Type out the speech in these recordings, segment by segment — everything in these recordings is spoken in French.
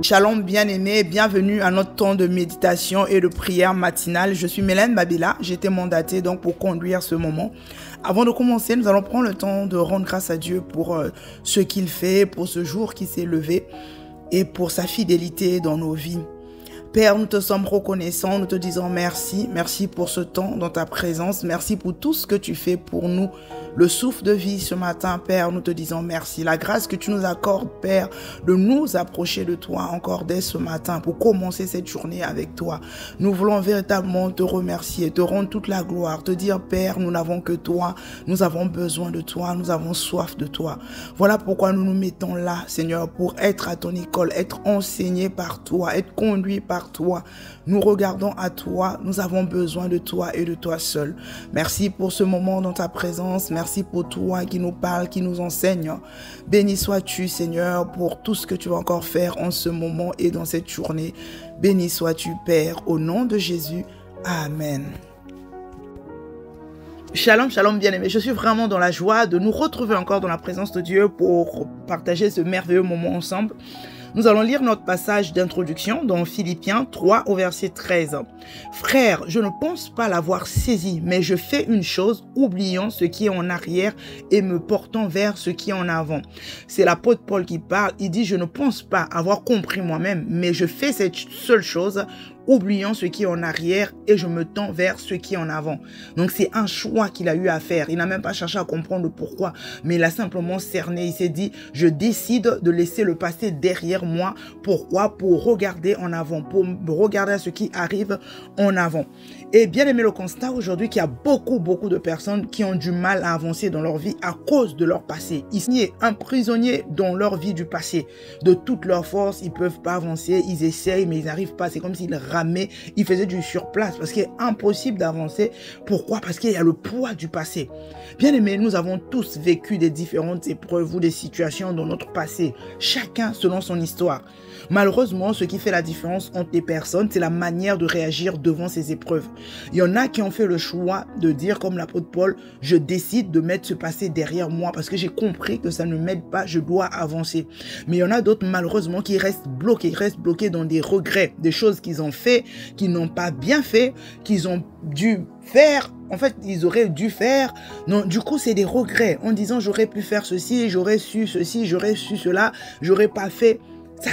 Shalom bien-aimés, bienvenue à notre temps de méditation et de prière matinale. Je suis Mélène Babila, j'ai été mandatée donc pour conduire ce moment. Avant de commencer, nous allons prendre le temps de rendre grâce à Dieu pour ce qu'il fait, pour ce jour qui s'est levé et pour sa fidélité dans nos vies. Père, nous te sommes reconnaissants, nous te disons merci. Merci pour ce temps dans ta présence. Merci pour tout ce que tu fais pour nous. Le souffle de vie ce matin, Père, nous te disons merci. La grâce que tu nous accordes, Père, de nous approcher de toi encore dès ce matin pour commencer cette journée avec toi. Nous voulons véritablement te remercier, te rendre toute la gloire, te dire, Père, nous n'avons que toi, nous avons besoin de toi, nous avons soif de toi. Voilà pourquoi nous nous mettons là, Seigneur, pour être à ton école, être enseigné par toi, être conduit par toi. Nous regardons à toi, nous avons besoin de toi et de toi seul. Merci pour ce moment dans ta présence. Merci pour toi qui nous parle, qui nous enseigne. Béni sois-tu, Seigneur, pour tout ce que tu vas encore faire en ce moment et dans cette journée. Béni sois-tu, Père, au nom de Jésus. Amen. Shalom, shalom bien-aimés. Je suis vraiment dans la joie de nous retrouver encore dans la présence de Dieu pour partager ce merveilleux moment ensemble. Nous allons lire notre passage d'introduction dans Philippiens 3 au verset 13. « Frères, je ne pense pas l'avoir saisi, mais je fais une chose, oubliant ce qui est en arrière et me portant vers ce qui est en avant. » C'est l'apôtre Paul qui parle. Il dit « Je ne pense pas avoir compris moi-même, mais je fais cette seule chose, oubliant ce qui est en arrière et je me tends vers ce qui est en avant. » Donc c'est un choix qu'il a eu à faire. Il n'a même pas cherché à comprendre le pourquoi, mais il a simplement cerné. Il s'est dit, je décide de laisser le passé derrière moi. Pourquoi? Pour regarder en avant, pour regarder à ce qui arrive en avant. Et bien aimé le constat aujourd'hui qu'il y a beaucoup de personnes qui ont du mal à avancer dans leur vie à cause de leur passé. Ils sont emprisonnés dans leur vie du passé. De toute leur force, ils peuvent pas avancer, ils essayent mais ils n'arrivent pas. C'est comme s'ils ramaient, ils faisaient du surplace parce qu'il est impossible d'avancer. Pourquoi? Parce qu'il y a le poids du passé. Bien aimé, nous avons tous vécu des différentes épreuves ou des situations dans notre passé, chacun selon son histoire. Malheureusement, ce qui fait la différence entre les personnes, c'est la manière de réagir devant ces épreuves. Il y en a qui ont fait le choix de dire, comme l'apôtre Paul, je décide de mettre ce passé derrière moi parce que j'ai compris que ça ne m'aide pas, je dois avancer. Mais il y en a d'autres, malheureusement, qui restent bloqués dans des regrets, des choses qu'ils ont fait, qu'ils n'ont pas bien fait, qu'ils ont dû faire. En fait, ils auraient dû faire. Non, du coup, c'est des regrets en disant, j'aurais pu faire ceci, j'aurais su ceci, j'aurais su cela, j'aurais pas fait. Ça,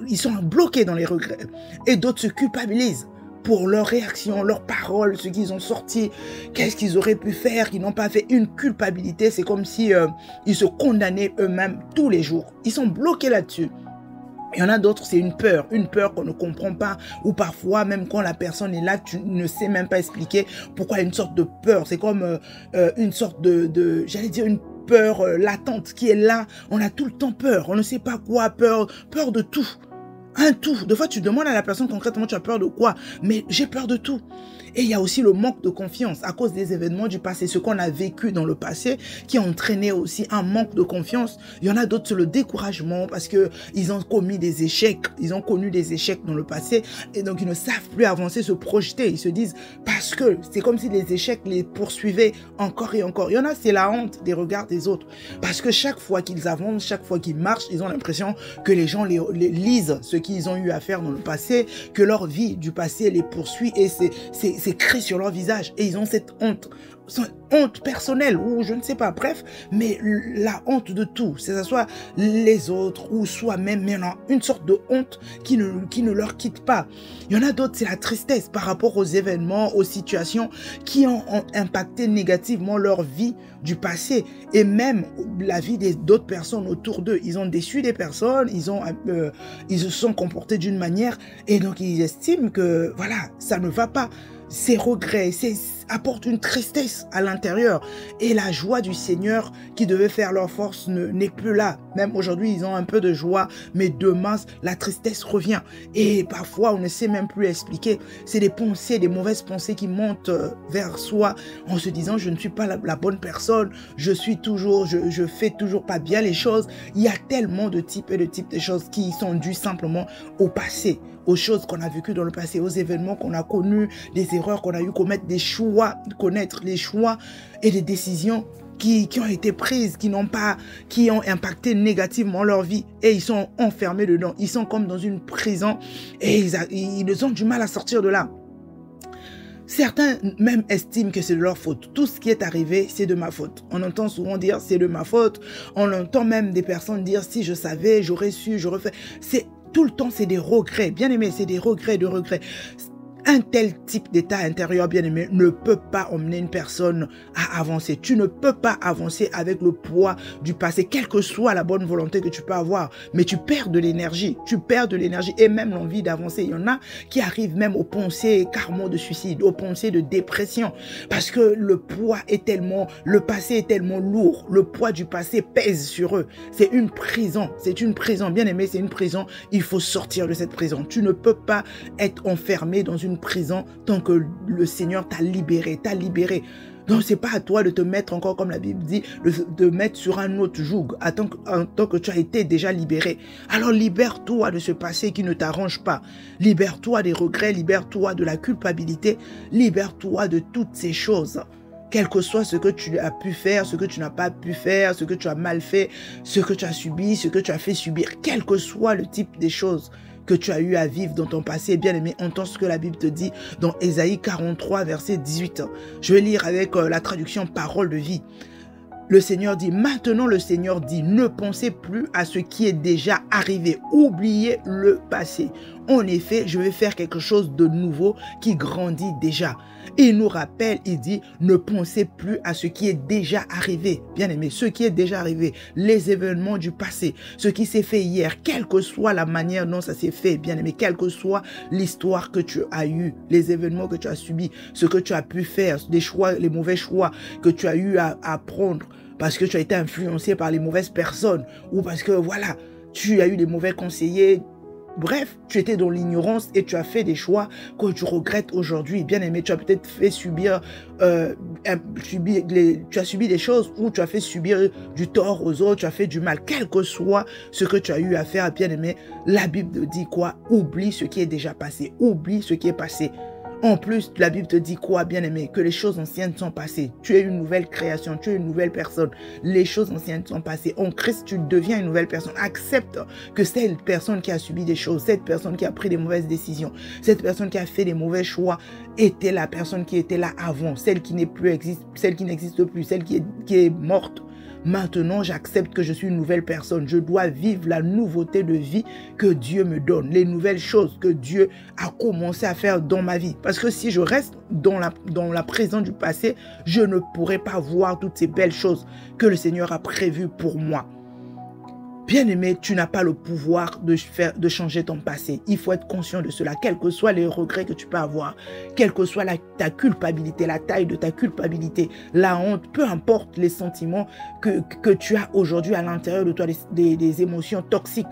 ils sont bloqués dans les regrets. Et d'autres se culpabilisent pour leurs réactions, leurs paroles, ce qu'ils ont sorti, qu'est-ce qu'ils auraient pu faire, qu'ils n'ont pas fait. Une culpabilité, c'est comme si ils se condamnaient eux-mêmes tous les jours. Ils sont bloqués là-dessus. Il y en a d'autres, c'est une peur qu'on ne comprend pas, ou parfois, même quand la personne est là, tu ne sais même pas expliquer pourquoi il y a une sorte de peur. C'est comme une sorte j'allais dire une peur latente qui est là. On a tout le temps peur, on ne sait pas quoi, peur de tout. Un tout. Des fois, tu demandes à la personne concrètement, tu as peur de quoi? Mais j'ai peur de tout. Et il y a aussi le manque de confiance à cause des événements du passé, ce qu'on a vécu dans le passé qui a entraîné aussi un manque de confiance. Il y en a d'autres sur le découragement parce que ils ont commis des échecs, ils ont connu des échecs dans le passé et donc ils ne savent plus avancer, se projeter. Ils se disent parce que c'est comme si les échecs les poursuivaient encore et encore. Il y en a, c'est la honte des regards des autres parce que chaque fois qu'ils avancent, chaque fois qu'ils marchent, ils ont l'impression que les gens les lisent ce qu'ils ont eu à faire dans le passé, que leur vie du passé les poursuit et c'est écrit sur leur visage et ils ont cette honte personnelle ou je ne sais pas, bref, mais la honte de tout, que ce soit les autres ou soi-même, mais il y a une sorte de honte qui ne leur quitte pas. Il y en a d'autres, c'est la tristesse par rapport aux événements, aux situations qui ont impacté négativement leur vie du passé et même la vie d'autres personnes autour d'eux. Ils ont déçu des personnes, ils se sont comportés d'une manière et donc ils estiment que voilà, ça ne va pas. Ces regrets, apportent une tristesse à l'intérieur. Et la joie du Seigneur qui devait faire leur force n'est plus là. Même aujourd'hui, ils ont un peu de joie, mais demain, la tristesse revient. Et parfois, on ne sait même plus expliquer. C'est des pensées, des mauvaises pensées qui montent vers soi en se disant, je ne suis pas la bonne personne, je fais toujours pas bien les choses. Il y a tellement de types de choses qui sont dues simplement au passé, aux choses qu'on a vécues dans le passé, aux événements qu'on a connus, des erreurs qu'on a eu commettre, connaître les choix et des décisions qui ont été prises, qui ont impacté négativement leur vie et ils sont enfermés dedans. Ils sont comme dans une prison et ils ont du mal à sortir de là. Certains même estiment que c'est de leur faute. Tout ce qui est arrivé, c'est de ma faute. On entend souvent dire c'est de ma faute. On entend même des personnes dire si je savais, j'aurais su, j'aurais fait. C'est tout le temps, c'est des regrets. Bien aimé, c'est des regrets de regrets. Un tel type d'état intérieur, bien aimé, ne peut pas emmener une personne à avancer. Tu ne peux pas avancer avec le poids du passé, quelle que soit la bonne volonté que tu peux avoir. Mais tu perds de l'énergie. Tu perds de l'énergie et même l'envie d'avancer. Il y en a qui arrivent même aux pensées carrément de suicide, aux pensées de dépression. Parce que le passé est tellement lourd. Le poids du passé pèse sur eux. C'est une prison. C'est une prison. Bien aimé, c'est une prison. Il faut sortir de cette prison. Tu ne peux pas être enfermé dans une prison tant que le Seigneur t'a libéré, Donc, c'est pas à toi de te mettre encore, comme la Bible dit, de mettre sur un autre joug, en tant que tu as été déjà libéré. Alors, libère-toi de ce passé qui ne t'arrange pas. Libère-toi des regrets, libère-toi de la culpabilité, libère-toi de toutes ces choses. Quel que soit ce que tu as pu faire, ce que tu n'as pas pu faire, ce que tu as mal fait, ce que tu as subi, ce que tu as fait subir, quel que soit le type des choses que tu as eu à vivre dans ton passé, bien aimé, entends ce que la Bible te dit dans Ésaïe 43, verset 18. Je vais lire avec la traduction parole de vie. Le Seigneur dit, maintenant le Seigneur dit, ne pensez plus à ce qui est déjà arrivé, oubliez le passé. En effet, je vais faire quelque chose de nouveau qui grandit déjà. Il nous rappelle, il dit, ne pensez plus à ce qui est déjà arrivé. Bien aimé, ce qui est déjà arrivé, les événements du passé, ce qui s'est fait hier, quelle que soit la manière dont ça s'est fait, bien aimé, quelle que soit l'histoire que tu as eue, les événements que tu as subis, ce que tu as pu faire, les choix, les mauvais choix que tu as eu à prendre parce que tu as été influencé par les mauvaises personnes ou parce que, voilà, tu as eu des mauvais conseillers. Bref, tu étais dans l'ignorance et tu as fait des choix que tu regrettes aujourd'hui. Bien aimé, tu as peut-être fait subir, tu as subi des choses où tu as fait subir du tort aux autres, tu as fait du mal. Quel que soit ce que tu as eu à faire, bien aimé, la Bible dit quoi? Oublie ce qui est déjà passé. Oublie ce qui est passé. En plus, la Bible te dit quoi, bien-aimé? Que les choses anciennes sont passées. Tu es une nouvelle création, tu es une nouvelle personne. Les choses anciennes sont passées. En Christ, tu deviens une nouvelle personne. Accepte que cette personne qui a subi des choses, cette personne qui a pris des mauvaises décisions, cette personne qui a fait des mauvais choix, était la personne qui était là avant, celle qui n'existe plus, celle qui est morte. Maintenant, j'accepte que je suis une nouvelle personne. Je dois vivre la nouveauté de vie que Dieu me donne. Les nouvelles choses que Dieu a commencé à faire dans ma vie. Parce que si je reste dans la présence du passé, je ne pourrai pas voir toutes ces belles choses que le Seigneur a prévues pour moi. Bien-aimé, tu n'as pas le pouvoir de changer ton passé. Il faut être conscient de cela, quels que soient les regrets que tu peux avoir, quelle que soit ta culpabilité, la taille de ta culpabilité, la honte, peu importe les sentiments que tu as aujourd'hui à l'intérieur de toi, des émotions toxiques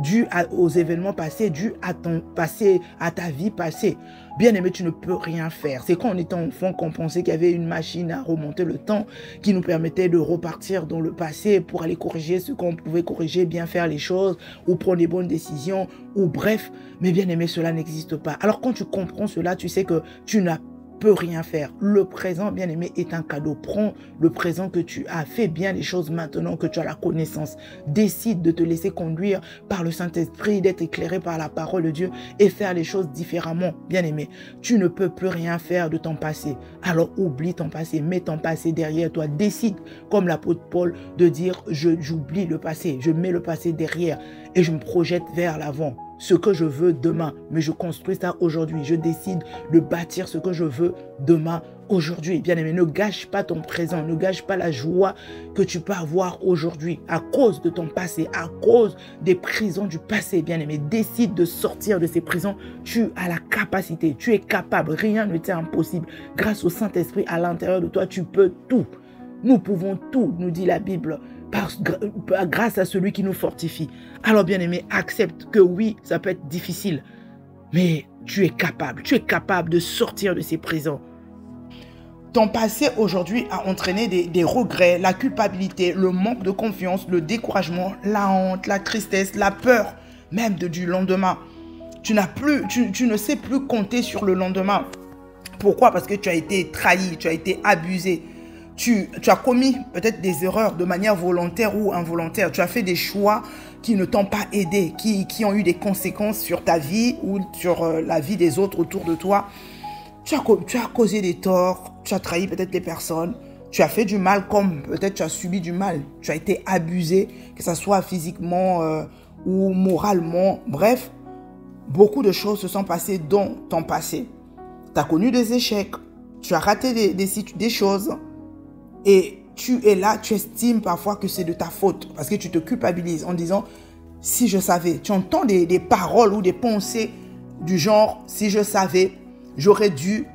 dues aux événements passés, dues à ton passé, à ta vie passée. Bien-aimé, tu ne peux rien faire. C'est quand on était enfant qu'on pensait qu'il y avait une machine à remonter le temps qui nous permettait de repartir dans le passé pour aller corriger ce qu'on pouvait corriger, bien faire les choses ou prendre des bonnes décisions ou bref. Mais bien-aimé, cela n'existe pas. Alors quand tu comprends cela, tu sais que tu n'as peux rien faire. Le présent, bien aimé, est un cadeau. Prends le présent que tu as. Fais bien les choses maintenant que tu as la connaissance. Décide de te laisser conduire par le Saint-Esprit, d'être éclairé par la parole de Dieu et faire les choses différemment. Bien aimé, tu ne peux plus rien faire de ton passé. Alors oublie ton passé, mets ton passé derrière toi. Décide, comme l'apôtre Paul, de dire j'oublie le passé, je mets le passé derrière et je me projette vers l'avant. Ce que je veux demain, mais je construis ça aujourd'hui. Je décide de bâtir ce que je veux demain, aujourd'hui. Bien aimé, ne gâche pas ton présent, ne gâche pas la joie que tu peux avoir aujourd'hui à cause de ton passé, à cause des prisons du passé. Bien aimé, décide de sortir de ces prisons. Tu as la capacité, tu es capable, rien ne t'est impossible. Grâce au Saint-Esprit à l'intérieur de toi, tu peux tout. Nous pouvons tout, nous dit la Bible, grâce à celui qui nous fortifie. Alors bien aimé, accepte que oui, ça peut être difficile, mais tu es capable de sortir de ces prisons. Ton passé aujourd'hui a entraîné des regrets, la culpabilité, le manque de confiance, le découragement, la honte, la tristesse, la peur, même du lendemain. Tu ne sais plus compter sur le lendemain. Pourquoi? Parce que tu as été trahi, tu as été abusé. tu as commis peut-être des erreurs de manière volontaire ou involontaire. Tu as fait des choix qui ne t'ont pas aidé, qui ont eu des conséquences sur ta vie ou sur la vie des autres autour de toi. Tu as causé des torts, tu as trahi peut-être des personnes, tu as fait du mal comme peut-être tu as subi du mal. Tu as été abusé, que ce soit physiquement ou moralement. Bref, beaucoup de choses se sont passées dans ton passé. Tu as connu des échecs, tu as raté des choses et tu es là, tu estimes parfois que c'est de ta faute parce que tu te culpabilises en disant « si je savais ». Tu entends des paroles ou des pensées du genre « si je savais ». J'aurais dû,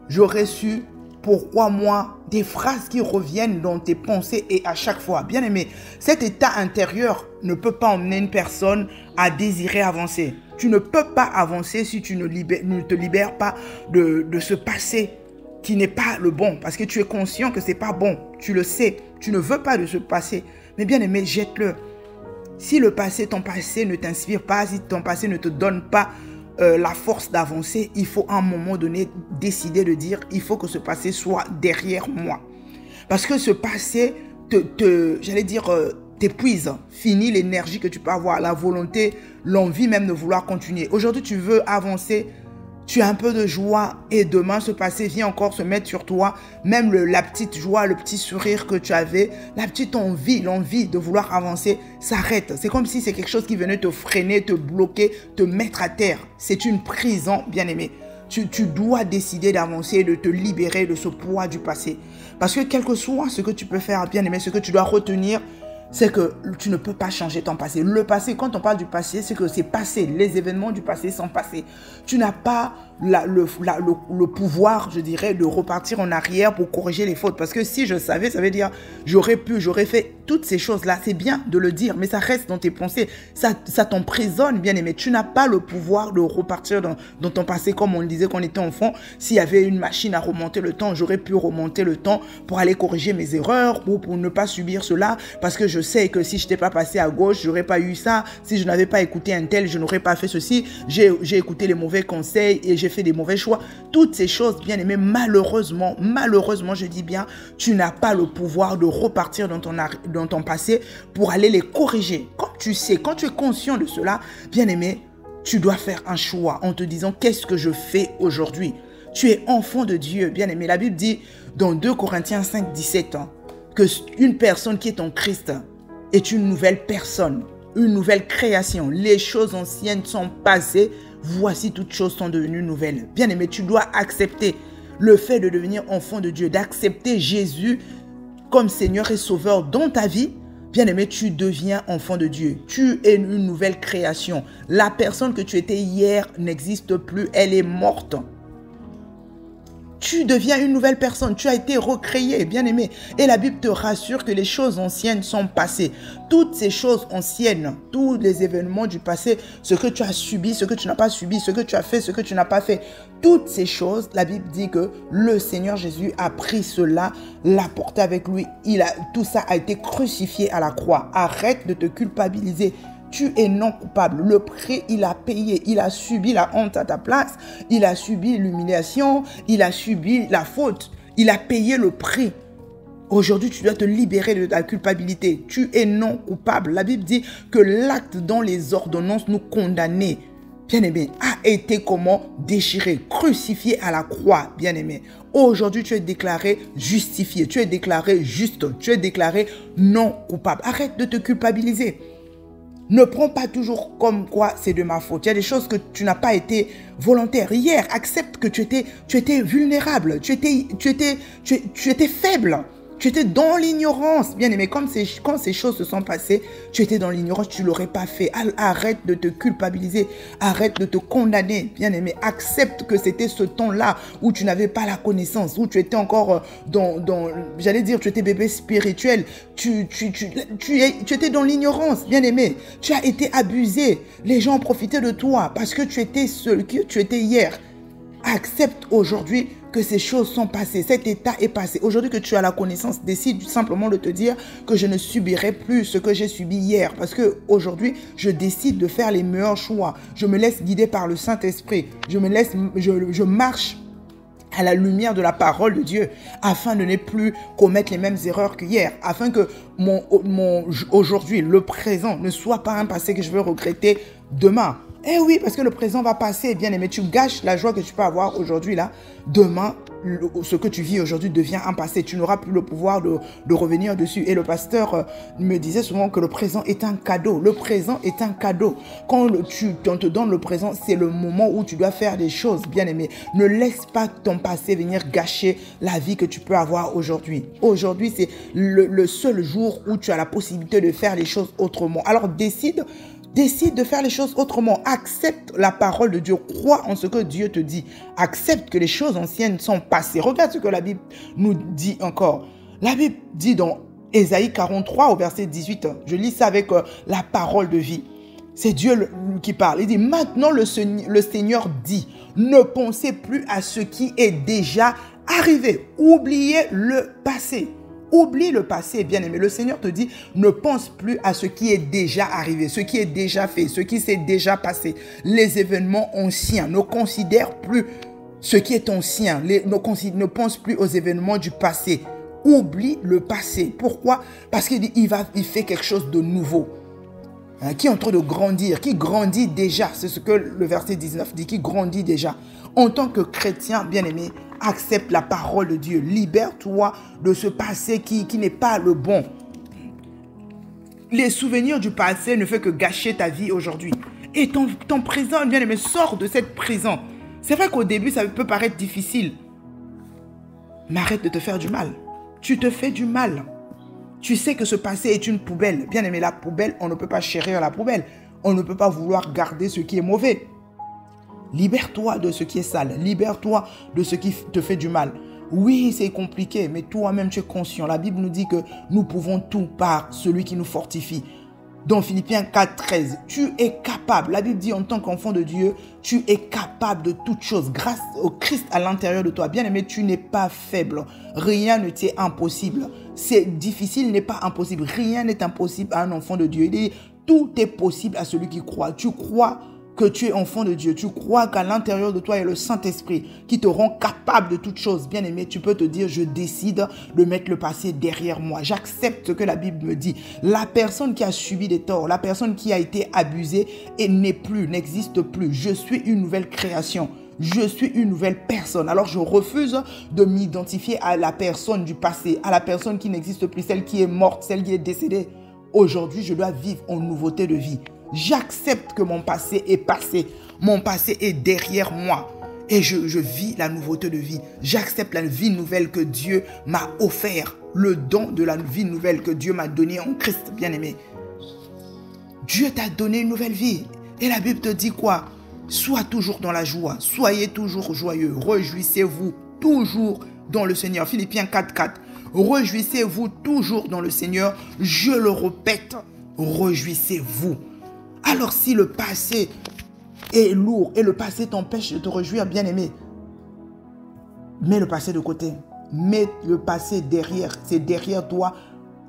j'aurais su, pourquoi moi? Des phrases qui reviennent dans tes pensées et à chaque fois. Bien aimé, cet état intérieur ne peut pas emmener une personne à désirer avancer. Tu ne peux pas avancer si tu ne te libères pas de ce passé qui n'est pas le bon. Parce que tu es conscient que ce n'est pas bon. Tu le sais. Tu ne veux pas de ce passé. Mais bien aimé, jette-le. Si le passé, ton passé ne t'inspire pas, si ton passé ne te donne pas la force d'avancer, il faut à un moment donné décider de dire il faut que ce passé soit derrière moi. Parce que ce passé t'épuise, finit l'énergie que tu peux avoir, la volonté, l'envie même de vouloir continuer. Aujourd'hui, tu veux avancer, tu as un peu de joie et demain, ce passé vient encore se mettre sur toi. Même la petite joie, le petit sourire que tu avais, la petite envie, l'envie de vouloir avancer s'arrête. C'est comme si c'est quelque chose qui venait te freiner, te bloquer, te mettre à terre. C'est une prison, bien aimé. Tu dois décider d'avancer, de te libérer de ce poids du passé. Parce que quel que soit ce que tu peux faire, bien aimé, ce que tu dois retenir, c'est que tu ne peux pas changer ton passé. Le passé, quand on parle du passé, c'est que c'est passé. Les événements du passé sont passés. Tu n'as pas le pouvoir, je dirais, de repartir en arrière pour corriger les fautes. Parce que si je savais, ça veut dire j'aurais fait toutes ces choses-là. C'est bien de le dire, mais ça reste dans tes pensées. Ça t'emprisonne, bien aimé. Tu n'as pas le pouvoir de repartir dans ton passé. Comme on le disait quand on était enfant, s'il y avait une machine à remonter le temps, j'aurais pu remonter le temps pour aller corriger mes erreurs, pour ne pas subir cela. Parce que je sais que si je n'étais pas passé à gauche, je n'aurais pas eu ça. Si je n'avais pas écouté un tel, je n'aurais pas fait ceci. J'ai écouté les mauvais conseils et j'ai fait des mauvais choix. Toutes ces choses, bien aimé, malheureusement, je dis bien, tu n'as pas le pouvoir de repartir dans ton passé pour aller les corriger. Comme tu sais, quand tu es conscient de cela, bien aimé, tu dois faire un choix en te disant qu'est-ce que je fais aujourd'hui. Tu es enfant de Dieu, bien aimé. La Bible dit dans 2 Corinthiens 5, 17 que une personne qui est en Christ est une nouvelle personne, une nouvelle création. Les choses anciennes sont passées, voici toutes choses sont devenues nouvelles. Bien aimé, tu dois accepter le fait de devenir enfant de Dieu, d'accepter Jésus comme Seigneur et Sauveur dans ta vie. Bien aimé, tu deviens enfant de Dieu. Tu es une nouvelle création. La personne que tu étais hier n'existe plus, elle est morte. Tu deviens une nouvelle personne. Tu as été recréé, bien aimé. Et la Bible te rassure que les choses anciennes sont passées. Toutes ces choses anciennes, tous les événements du passé, ce que tu as subi, ce que tu n'as pas subi, ce que tu as fait, ce que tu n'as pas fait, toutes ces choses, la Bible dit que le Seigneur Jésus a pris cela, l'a porté avec lui. Tout ça a été crucifié à la croix. Arrête de te culpabiliser. Tu es non coupable. Le prix, il a payé. Il a subi la honte à ta place. Il a subi l'humiliation. Il a subi la faute. Il a payé le prix. Aujourd'hui, tu dois te libérer de ta culpabilité. Tu es non coupable. La Bible dit que l'acte dont les ordonnances nous condamnaient, bien aimé, a été comment? Déchiré, crucifié à la croix, bien aimé. Aujourd'hui, tu es déclaré justifié. Tu es déclaré juste. Tu es déclaré non coupable. Arrête de te culpabiliser. Ne prends pas toujours comme quoi c'est de ma faute. Il y a des choses que tu n'as pas été volontaire. Hier, accepte que tu étais vulnérable, tu étais faible. Tu étais dans l'ignorance, bien aimé. Quand ces choses se sont passées, tu étais dans l'ignorance, tu ne l'aurais pas fait. Arrête de te culpabiliser, arrête de te condamner, bien aimé. Accepte que c'était ce temps-là où tu n'avais pas la connaissance, où tu étais encore j'allais dire, tu étais bébé spirituel. Tu étais dans l'ignorance, bien aimé. Tu as été abusé. Les gens ont profité de toi parce que tu étais seul, que tu étais hier. Accepte aujourd'hui que ces choses sont passées, cet état est passé. Aujourd'hui que tu as la connaissance, décide simplement de te dire que je ne subirai plus ce que j'ai subi hier. Parce que aujourd'hui, je décide de faire les meilleurs choix. Je me laisse guider par le Saint-Esprit. Je marche à la lumière de la parole de Dieu, afin de ne plus commettre les mêmes erreurs qu'hier, afin que aujourd'hui, le présent, ne soit pas un passé que je veux regretter demain. Eh oui, parce que le présent va passer, bien aimé. Tu gâches la joie que tu peux avoir aujourd'hui, là. Demain, ce que tu vis aujourd'hui devient un passé. Tu n'auras plus le pouvoir de revenir dessus. Et le pasteur me disait souvent que le présent est un cadeau. Le présent est un cadeau. Quand on te donne le présent, c'est le moment où tu dois faire des choses, bien aimé. Ne laisse pas ton passé venir gâcher la vie que tu peux avoir aujourd'hui. Aujourd'hui, c'est le seul jour où tu as la possibilité de faire les choses autrement. Alors décide de faire les choses autrement. Accepte la parole de Dieu. Crois en ce que Dieu te dit. Accepte que les choses anciennes sont passées. Regarde ce que la Bible nous dit encore. La Bible dit dans Ésaïe 43 au verset 18. Je lis ça avec la parole de vie. C'est Dieu qui parle. Il dit, maintenant le Seigneur dit, ne pensez plus à ce qui est déjà arrivé. Oubliez le passé. Oublie le passé, bien-aimé. Le Seigneur te dit, ne pense plus à ce qui est déjà arrivé, ce qui est déjà fait, ce qui s'est déjà passé. Les événements anciens. Ne considère plus ce qui est ancien. Ne pense plus aux événements du passé. Oublie le passé. Pourquoi? Parce qu'il dit, il fait quelque chose de nouveau. Qui est en train de grandir, qui grandit déjà. C'est ce que le verset 19 dit, qui grandit déjà. En tant que chrétien, bien-aimé, accepte la parole de Dieu. Libère-toi de ce passé qui n'est pas le bon. Les souvenirs du passé ne font que gâcher ta vie aujourd'hui. Et ton présent, bien-aimé, sors de cette prison. C'est vrai qu'au début, ça peut paraître difficile. Mais arrête de te faire du mal. Tu te fais du mal. Tu sais que ce passé est une poubelle. Bien aimé, la poubelle, on ne peut pas chérir la poubelle. On ne peut pas vouloir garder ce qui est mauvais. Libère-toi de ce qui est sale. Libère-toi de ce qui te fait du mal. Oui, c'est compliqué, mais toi-même, tu es conscient. La Bible nous dit que nous pouvons tout par celui qui nous fortifie. Dans Philippiens 4, 13, tu es capable. La Bible dit en tant qu'enfant de Dieu, tu es capable de toutes choses grâce au Christ à l'intérieur de toi. Bien aimé, tu n'es pas faible. Rien ne t'est impossible. C'est difficile, n'est pas impossible. Rien n'est impossible à un enfant de Dieu. Il dit, tout est possible à celui qui croit. Tu crois que tu es enfant de Dieu. Tu crois qu'à l'intérieur de toi, il y a le Saint-Esprit qui te rend capable de toutes choses. Bien aimé, tu peux te dire, je décide de mettre le passé derrière moi. J'accepte ce que la Bible me dit. La personne qui a subi des torts, la personne qui a été abusée et n'existe plus. Je suis une nouvelle création. Je suis une nouvelle personne. Alors je refuse de m'identifier à la personne du passé, à la personne qui n'existe plus, celle qui est morte, celle qui est décédée. Aujourd'hui, je dois vivre en nouveauté de vie. J'accepte que mon passé est passé. Mon passé est derrière moi. Et je vis la nouveauté de vie. J'accepte la vie nouvelle que Dieu m'a offert. Le don de la vie nouvelle que Dieu m'a donné en Christ, bien-aimé. Dieu t'a donné une nouvelle vie. Et la Bible te dit quoi? Sois toujours dans la joie. Soyez toujours joyeux. Réjouissez-vous toujours dans le Seigneur. Philippiens 4, 4. Réjouissez-vous toujours dans le Seigneur. Je le répète. Réjouissez-vous. Alors si le passé est lourd et le passé t'empêche de te réjouir, bien-aimé, mets le passé de côté. Mets le passé derrière. C'est derrière toi.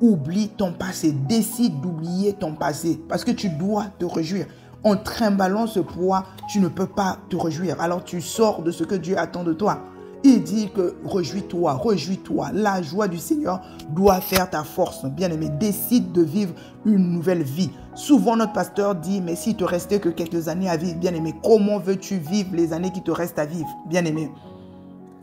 Oublie ton passé. Décide d'oublier ton passé. Parce que tu dois te réjouir. En trimballant ce poids, tu ne peux pas te réjouir. Alors tu sors de ce que Dieu attend de toi. Il dit que réjouis-toi, réjouis-toi. La joie du Seigneur doit faire ta force. Bien-aimé, décide de vivre une nouvelle vie. Souvent, notre pasteur dit, mais s'il te restait que quelques années à vivre, bien-aimé, comment veux-tu vivre les années qui te restent à vivre, bien-aimé?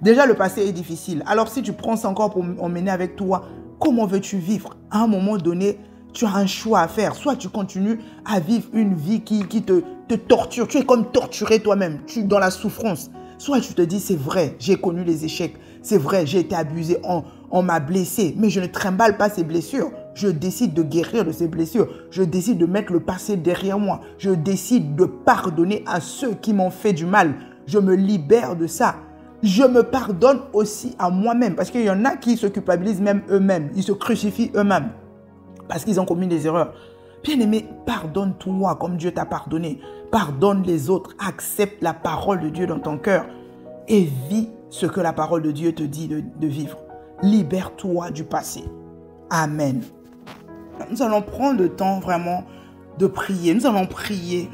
Déjà, le passé est difficile. Alors, si tu prends ça encore pour emmener avec toi, comment veux-tu vivre? À un moment donné, tu as un choix à faire. Soit tu continues à vivre une vie qui te torture. Tu es comme torturé toi-même. Tu es dans la souffrance. Soit tu te dis, c'est vrai, j'ai connu les échecs. C'est vrai, j'ai été abusé, on m'a blessé. Mais je ne trimballe pas ces blessures. Je décide de guérir de ces blessures. Je décide de mettre le passé derrière moi. Je décide de pardonner à ceux qui m'ont fait du mal. Je me libère de ça. Je me pardonne aussi à moi-même. Parce qu'il y en a qui se culpabilisent même eux-mêmes. Ils se crucifient eux-mêmes. Parce qu'ils ont commis des erreurs. Bien-aimé, pardonne-toi comme Dieu t'a pardonné. Pardonne les autres. Accepte la parole de Dieu dans ton cœur. Et vis ce que la parole de Dieu te dit de vivre. Libère-toi du passé. Amen. Nous allons prendre le temps vraiment de prier. Nous allons prier,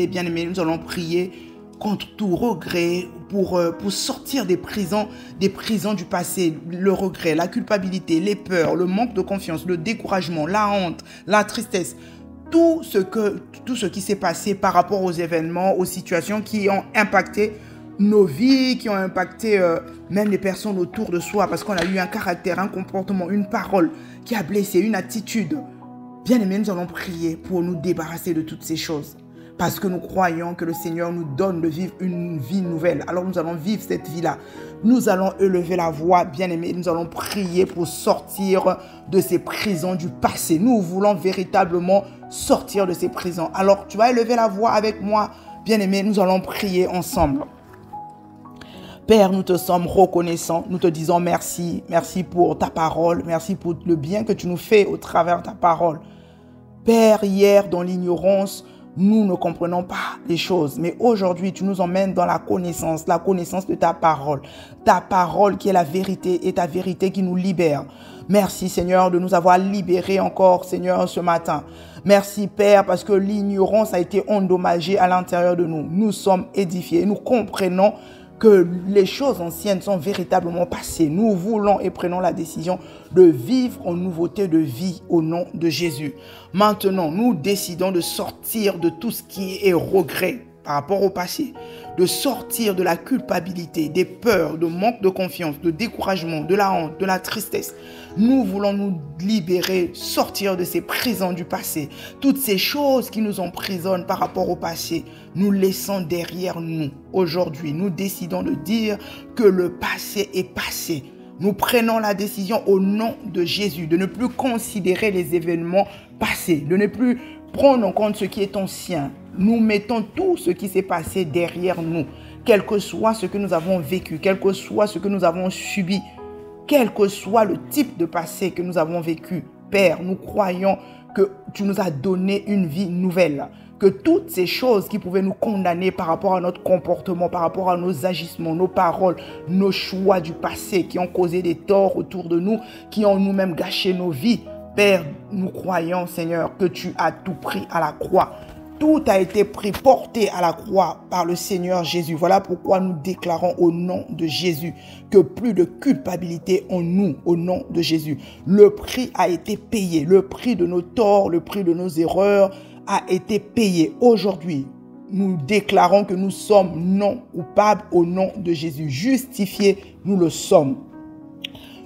bien-aimé. Nous allons prier contre tout regret, pour sortir des prisons du passé, le regret, la culpabilité, les peurs, le manque de confiance, le découragement, la honte, la tristesse. Tout ce qui s'est passé par rapport aux événements, aux situations qui ont impacté nos vies, qui ont impacté même les personnes autour de soi, parce qu'on a eu un caractère, un comportement, une parole qui a blessé, une attitude. Bien-aimés, nous allons prier pour nous débarrasser de toutes ces choses, parce que nous croyons que le Seigneur nous donne de vivre une vie nouvelle. Alors nous allons vivre cette vie-là. Nous allons élever la voix, bien-aimés. Nous allons prier pour sortir de ces prisons du passé. Nous voulons véritablement sortir de ces prisons. Alors tu vas élever la voix avec moi, bien-aimés. Nous allons prier ensemble. Père, nous te sommes reconnaissants, nous te disons merci. Merci pour ta parole, merci pour le bien que tu nous fais au travers de ta parole. Père, hier, dans l'ignorance, nous ne comprenons pas les choses. Mais aujourd'hui, tu nous emmènes dans la connaissance de ta parole. Ta parole qui est la vérité et ta vérité qui nous libère. Merci Seigneur de nous avoir libérés encore, Seigneur, ce matin. Merci Père parce que l'ignorance a été endommagée à l'intérieur de nous. Nous sommes édifiés, nous comprenons que les choses anciennes sont véritablement passées. Nous voulons et prenons la décision de vivre en nouveauté de vie au nom de Jésus. Maintenant, nous décidons de sortir de tout ce qui est regret par rapport au passé, de sortir de la culpabilité, des peurs, de manque de confiance, de découragement, de la honte, de la tristesse. Nous voulons nous libérer, sortir de ces prisons du passé. Toutes ces choses qui nous emprisonnent par rapport au passé, nous laissons derrière nous. Aujourd'hui, nous décidons de dire que le passé est passé. Nous prenons la décision au nom de Jésus de ne plus considérer les événements passés, de ne plus prendre en compte ce qui est ancien. Nous mettons tout ce qui s'est passé derrière nous, quel que soit ce que nous avons vécu, quel que soit ce que nous avons subi, quel que soit le type de passé que nous avons vécu. Père, nous croyons que tu nous as donné une vie nouvelle, que toutes ces choses qui pouvaient nous condamner par rapport à notre comportement, par rapport à nos agissements, nos paroles, nos choix du passé qui ont causé des torts autour de nous, qui ont nous-mêmes gâché nos vies. Père, nous croyons, Seigneur, que tu as tout pris à la croix. Tout a été pris, porté à la croix par le Seigneur Jésus. Voilà pourquoi nous déclarons au nom de Jésus que plus de culpabilité en nous, au nom de Jésus. Le prix a été payé. Le prix de nos torts, le prix de nos erreurs a été payé. Aujourd'hui, nous déclarons que nous sommes non coupables au nom de Jésus. Justifiés, nous le sommes.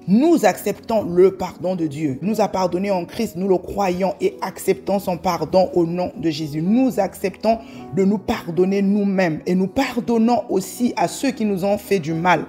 Nous acceptons le pardon de Dieu. Nous a pardonné en Christ, nous le croyons et acceptons son pardon au nom de Jésus. Nous acceptons de nous pardonner nous-mêmes et nous pardonnons aussi à ceux qui nous ont fait du mal.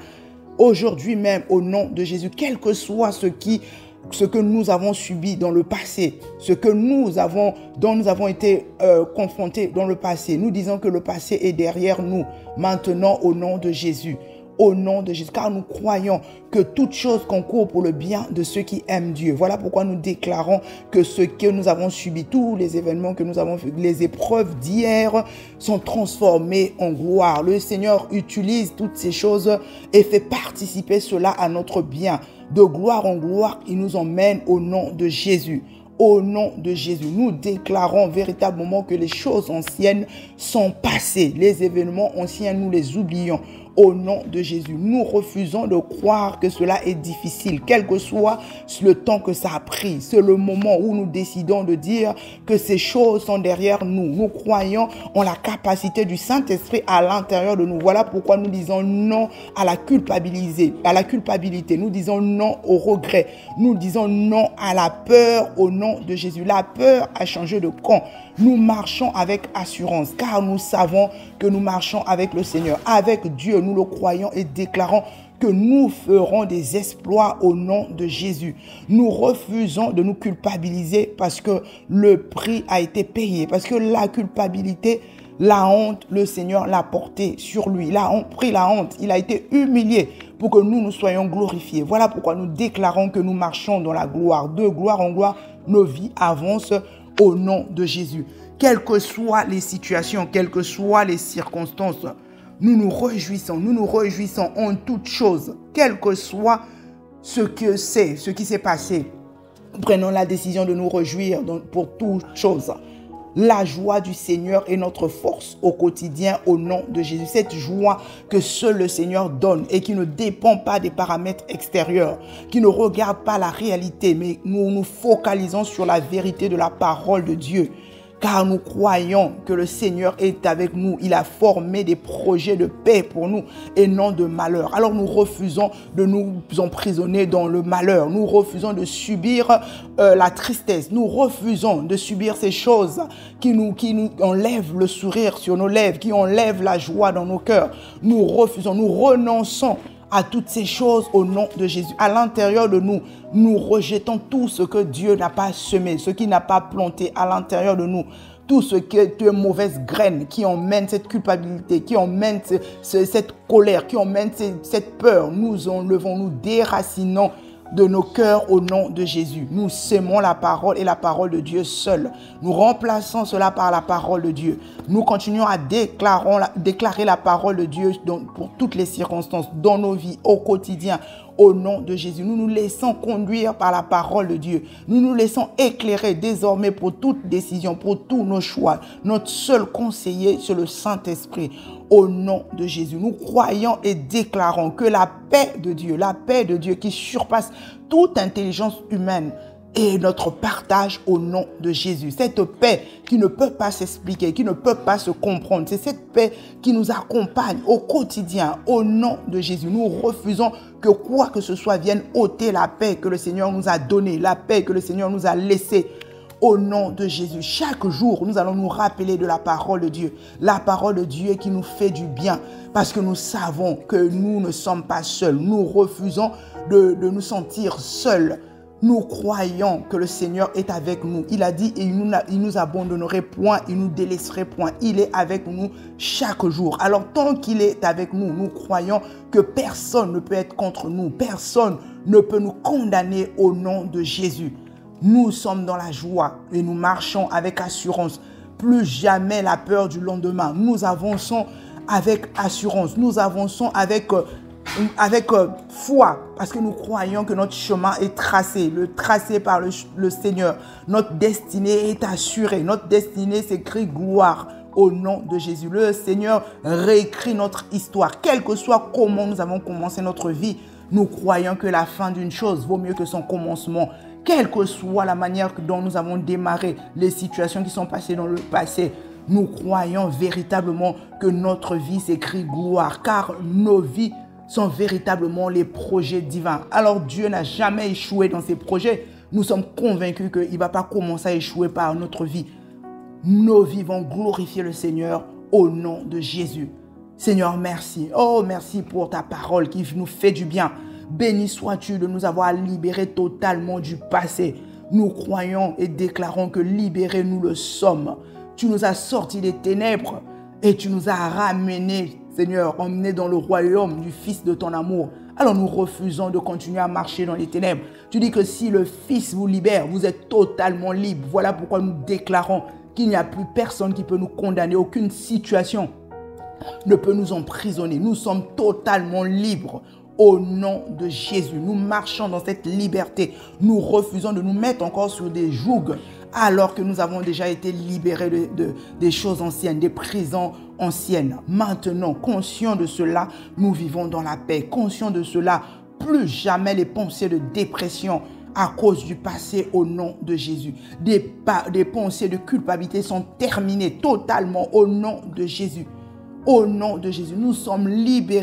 Aujourd'hui même, au nom de Jésus, quel que soit ce que nous avons subi dans le passé, dont nous avons été confrontés dans le passé, nous disons que le passé est derrière nous. Maintenant, au nom de Jésus. Au nom de Jésus, car nous croyons que toute chose concourt pour le bien de ceux qui aiment Dieu. Voilà pourquoi nous déclarons que ce que nous avons subi, tous les événements que nous avons fait, les épreuves d'hier sont transformées en gloire. Le Seigneur utilise toutes ces choses et fait participer cela à notre bien. De gloire en gloire, il nous emmène au nom de Jésus. Au nom de Jésus, nous déclarons véritablement que les choses anciennes sont passées. Les événements anciens, nous les oublions. Au nom de Jésus, nous refusons de croire que cela est difficile, quel que soit le temps que ça a pris. C'est le moment où nous décidons de dire que ces choses sont derrière nous. Nous croyons en la capacité du Saint-Esprit à l'intérieur de nous. Voilà pourquoi nous disons non à la culpabilité. Nous disons non au regret. Nous disons non à la peur au nom de Jésus. La peur a changé de camp. Nous marchons avec assurance car nous savons que nous marchons avec le Seigneur, avec Dieu. Nous le croyons et déclarons que nous ferons des exploits au nom de Jésus. Nous refusons de nous culpabiliser parce que le prix a été payé, parce que la culpabilité, la honte, le Seigneur l'a porté sur lui. Il a pris la honte, il a été humilié pour que nous soyons glorifiés. Voilà pourquoi nous déclarons que nous marchons dans la gloire. De gloire en gloire, nos vies avancent au nom de Jésus. Quelles que soient les situations, quelles que soient les circonstances, nous nous réjouissons en toutes choses, quel que soit ce qui s'est passé. Prenons la décision de nous réjouir pour toutes choses. La joie du Seigneur est notre force au quotidien au nom de Jésus. Cette joie que seul le Seigneur donne et qui ne dépend pas des paramètres extérieurs, qui ne regarde pas la réalité, mais nous nous focalisons sur la vérité de la parole de Dieu. Car nous croyons que le Seigneur est avec nous. Il a formé des projets de paix pour nous et non de malheur. Alors nous refusons de nous emprisonner dans le malheur. Nous refusons de subir la tristesse. Nous refusons de subir ces choses qui nous enlèvent le sourire sur nos lèvres, qui enlèvent la joie dans nos cœurs. Nous refusons, nous renonçons à toutes ces choses au nom de Jésus. À l'intérieur de nous, nous rejetons tout ce que Dieu n'a pas semé, ce qui n'a pas planté à l'intérieur de nous. Tout ce qui est de mauvaises graines qui emmènent cette culpabilité, qui emmènent cette colère, qui emmènent cette peur. Nous enlevons, nous déracinons de nos cœurs au nom de Jésus. Nous sémons la parole et la parole de Dieu seule. Nous remplaçons cela par la parole de Dieu. Nous continuons à déclarer la parole de Dieu pour toutes les circonstances, dans nos vies, au quotidien, au nom de Jésus. Nous nous laissons conduire par la parole de Dieu. Nous nous laissons éclairer désormais pour toute décision, pour tous nos choix. Notre seul conseiller, c'est le Saint-Esprit. Au nom de Jésus, nous croyons et déclarons que la paix de Dieu qui surpasse toute intelligence humaine, est notre partage au nom de Jésus. Cette paix qui ne peut pas s'expliquer, qui ne peut pas se comprendre, c'est cette paix qui nous accompagne au quotidien au nom de Jésus. Nous refusons que quoi que ce soit vienne ôter la paix que le Seigneur nous a donnée, la paix que le Seigneur nous a laissée. Au nom de Jésus, chaque jour, nous allons nous rappeler de la parole de Dieu. La parole de Dieu qui nous fait du bien parce que nous savons que nous ne sommes pas seuls. Nous refusons de nous sentir seuls. Nous croyons que le Seigneur est avec nous. Il a dit, et il nous abandonnerait point, il nous délaisserait point. Il est avec nous chaque jour. Alors, tant qu'il est avec nous, nous croyons que personne ne peut être contre nous. Personne ne peut nous condamner au nom de Jésus. Nous sommes dans la joie et nous marchons avec assurance. Plus jamais la peur du lendemain. Nous avançons avec assurance. Nous avançons avec foi parce que nous croyons que notre chemin est tracé par le Seigneur. Notre destinée est assurée. Notre destinée s'écrit gloire. Au nom de Jésus, le Seigneur réécrit notre histoire. Quel que soit comment nous avons commencé notre vie, nous croyons que la fin d'une chose vaut mieux que son commencement. Quelle que soit la manière dont nous avons démarré, les situations qui sont passées dans le passé, nous croyons véritablement que notre vie s'écrit gloire, car nos vies sont véritablement les projets divins. Alors Dieu n'a jamais échoué dans ses projets. Nous sommes convaincus qu'il ne va pas commencer à échouer par notre vie. Nos vies vont glorifier le Seigneur au nom de Jésus. Seigneur, merci. Oh, merci pour ta parole qui nous fait du bien. Béni sois-tu de nous avoir libérés totalement du passé. Nous croyons et déclarons que libérés nous le sommes. Tu nous as sortis des ténèbres et tu nous as ramenés, Seigneur, emmenés dans le royaume du Fils de ton amour. Alors nous refusons de continuer à marcher dans les ténèbres. Tu dis que si le Fils vous libère, vous êtes totalement libre. Voilà pourquoi nous déclarons qu'il n'y a plus personne qui peut nous condamner, aucune situation ne peut nous emprisonner. Nous sommes totalement libres. Au nom de Jésus, nous marchons dans cette liberté. Nous refusons de nous mettre encore sur des jougs alors que nous avons déjà été libérés des choses anciennes, des prisons anciennes. Maintenant, conscients de cela, nous vivons dans la paix. Conscients de cela, plus jamais les pensées de dépression à cause du passé au nom de Jésus. Des pensées de culpabilité sont terminées totalement au nom de Jésus. Au nom de Jésus, nous sommes libres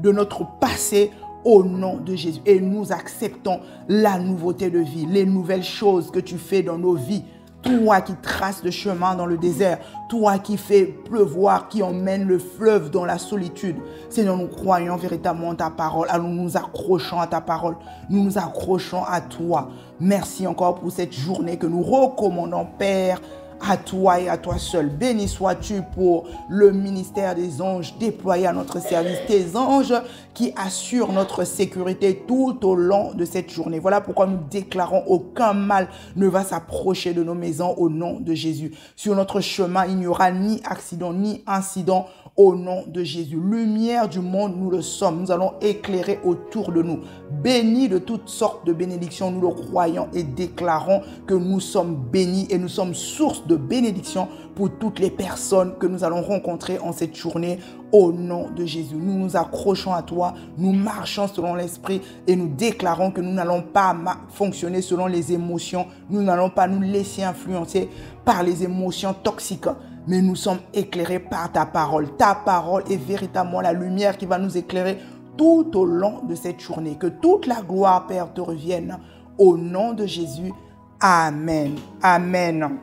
de notre passé au nom de Jésus. Et nous acceptons la nouveauté de vie, les nouvelles choses que tu fais dans nos vies. Toi qui traces le chemin dans le désert, toi qui fais pleuvoir, qui emmène le fleuve dans la solitude. Seigneur, nous croyons véritablement en ta parole. Alors nous nous accrochons à ta parole. Nous nous accrochons à toi. Merci encore pour cette journée que nous recommandons, Père, à toi et à toi seul. Béni sois-tu pour le ministère des anges déployés à notre service. Tes anges qui assurent notre sécurité tout au long de cette journée. Voilà pourquoi nous déclarons aucun mal ne va s'approcher de nos maisons au nom de Jésus. Sur notre chemin, il n'y aura ni accident ni incident Au nom de Jésus, lumière du monde, nous le sommes. Nous allons éclairer autour de nous. Bénis de toutes sortes de bénédictions, nous le croyons et déclarons que nous sommes bénis et nous sommes source de bénédiction pour toutes les personnes que nous allons rencontrer en cette journée. Au nom de Jésus, nous nous accrochons à toi, nous marchons selon l'esprit et nous déclarons que nous n'allons pas fonctionner selon les émotions. Nous n'allons pas nous laisser influencer par les émotions toxiques, mais nous sommes éclairés par ta parole. Ta parole est véritablement la lumière qui va nous éclairer tout au long de cette journée. Que toute la gloire, Père, te revienne. Au nom de Jésus, Amen. Amen.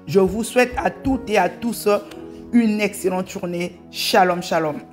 Je vous souhaite à toutes et à tous une excellente journée. Shalom, shalom.